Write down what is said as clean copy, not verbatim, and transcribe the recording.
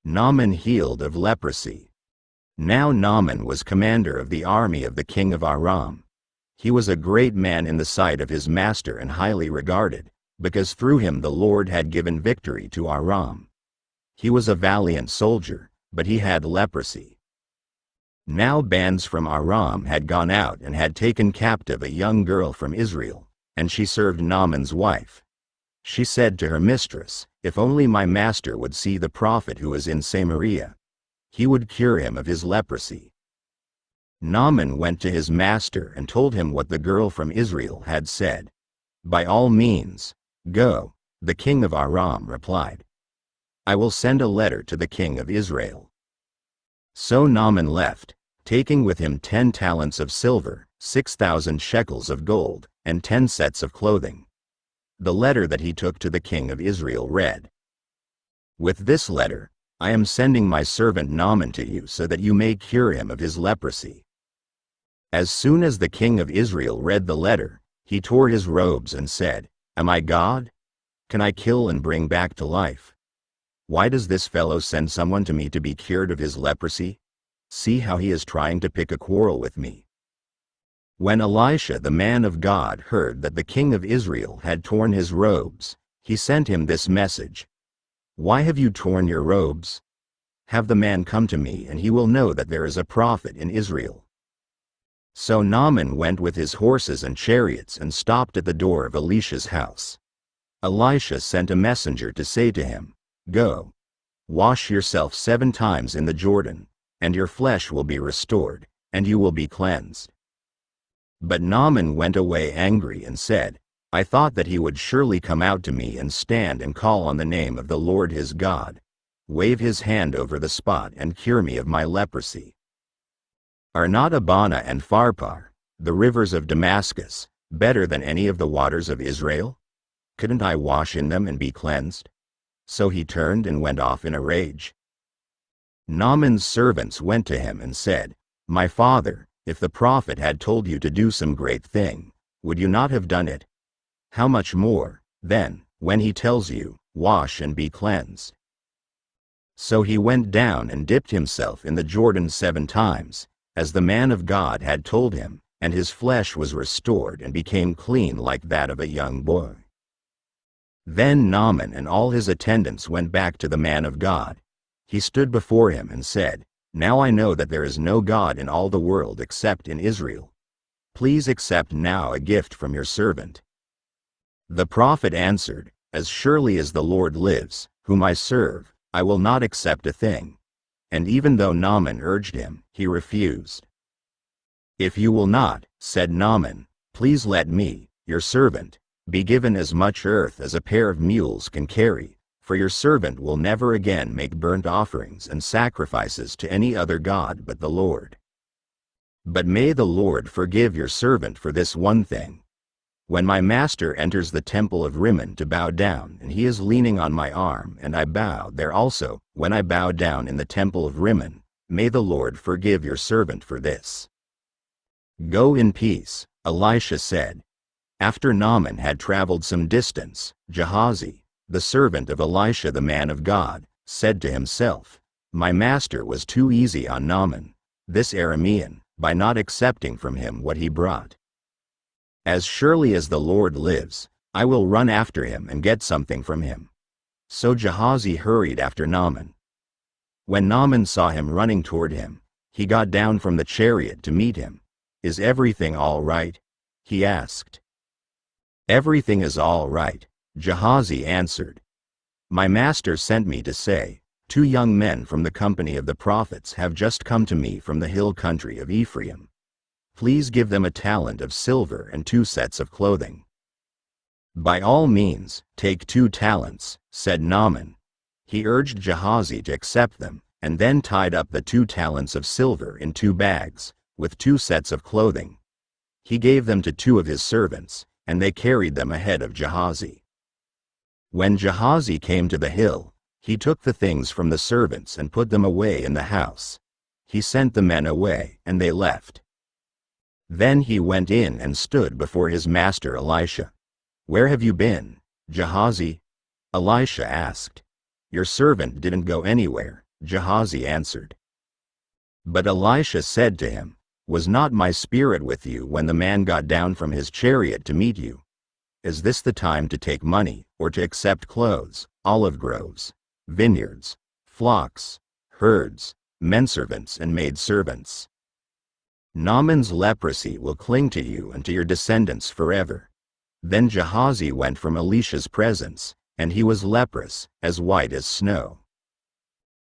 Naaman healed of leprosy. Now Naaman was commander of the army of the king of Aram. He was a great man in the sight of his master and highly regarded, because through him the Lord had given victory to Aram. He was a valiant soldier, but he had leprosy. Now bands from Aram had gone out and had taken captive a young girl from Israel, and she served Naaman's wife. She said to her mistress, "If only my master would see the prophet who is in Samaria, he would cure him of his leprosy." Naaman went to his master and told him what the girl from Israel had said. "By all means, go," the king of Aram replied. "I will send a letter to the king of Israel." So Naaman left, taking with him 10 talents of silver, 6,000 shekels of gold, and 10 sets of clothing. The letter that he took to the king of Israel read, "With this letter, I am sending my servant Naaman to you so that you may cure him of his leprosy." As soon as the king of Israel read the letter, he tore his robes and said, "Am I God? Can I kill and bring back to life? Why does this fellow send someone to me to be cured of his leprosy? See how he is trying to pick a quarrel with me." When Elisha the man of God heard that the king of Israel had torn his robes, he sent him this message, "Why have you torn your robes? Have the man come to me, and he will know that there is a prophet in Israel." So Naaman went with his horses and chariots and stopped at the door of Elisha's house. Elisha sent a messenger to say to him, "Go, wash yourself 7 times in the Jordan, and your flesh will be restored, and you will be cleansed." But Naaman went away angry and said, "I thought that he would surely come out to me and stand and call on the name of the Lord his God, wave his hand over the spot and cure me of my leprosy. Are not Abana and Pharpar, the rivers of Damascus, better than any of the waters of Israel? Couldn't I wash in them and be cleansed?" So he turned and went off in a rage. Naaman's servants went to him and said, "My father, if the prophet had told you to do some great thing, would you not have done it? How much more, then, when he tells you, 'Wash and be cleansed'?" So he went down and dipped himself in the Jordan 7 times, as the man of God had told him, and his flesh was restored and became clean like that of a young boy. Then Naaman and all his attendants went back to the man of God. He stood before him and said, "Now I know that there is no God in all the world except in Israel. Please accept now a gift from your servant." The prophet answered, "As surely as the Lord lives, whom I serve, I will not accept a thing." And even though Naaman urged him, he refused. "If you will not," said Naaman, "please let me, your servant, be given as much earth as a pair of mules can carry, for your servant will never again make burnt offerings and sacrifices to any other god but the Lord. But may the Lord forgive your servant for this one thing. When my master enters the temple of Rimmon to bow down, and he is leaning on my arm, and I bow there also, when I bow down in the temple of Rimmon, may the Lord forgive your servant for this." "Go in peace," Elisha said. After Naaman had traveled some distance, Gehazi, the servant of Elisha the man of God, said to himself, "My master was too easy on Naaman, this Aramean, by not accepting from him what he brought. As surely as the Lord lives, I will run after him and get something from him." So Gehazi hurried after Naaman. When Naaman saw him running toward him, he got down from the chariot to meet him. "Is everything all right?" he asked. "Everything is all right," Gehazi answered. "My master sent me to say, 2 young men from the company of the prophets have just come to me from the hill country of Ephraim. Please give them a talent of silver and 2 sets of clothing." "By all means, take 2 talents, said Naaman. He urged Gehazi to accept them, and then tied up the 2 talents of silver in 2 bags, with 2 sets of clothing. He gave them to 2 of his servants, and they carried them ahead of Gehazi. When Gehazi came to the hill, he took the things from the servants and put them away in the house. He sent the men away, and they left. Then he went in and stood before his master Elisha. "Where have you been, Gehazi?" Elisha asked. "Your servant didn't go anywhere," Gehazi answered. But Elisha said to him, Was not my spirit with you when the man got down from his chariot to meet you? Is this the time to take money, or to accept clothes, olive groves, vineyards, flocks, herds, menservants and maidservants? Naaman's leprosy will cling to you and to your descendants forever. Then Gehazi went from Elisha's presence, and he was leprous, as white as snow.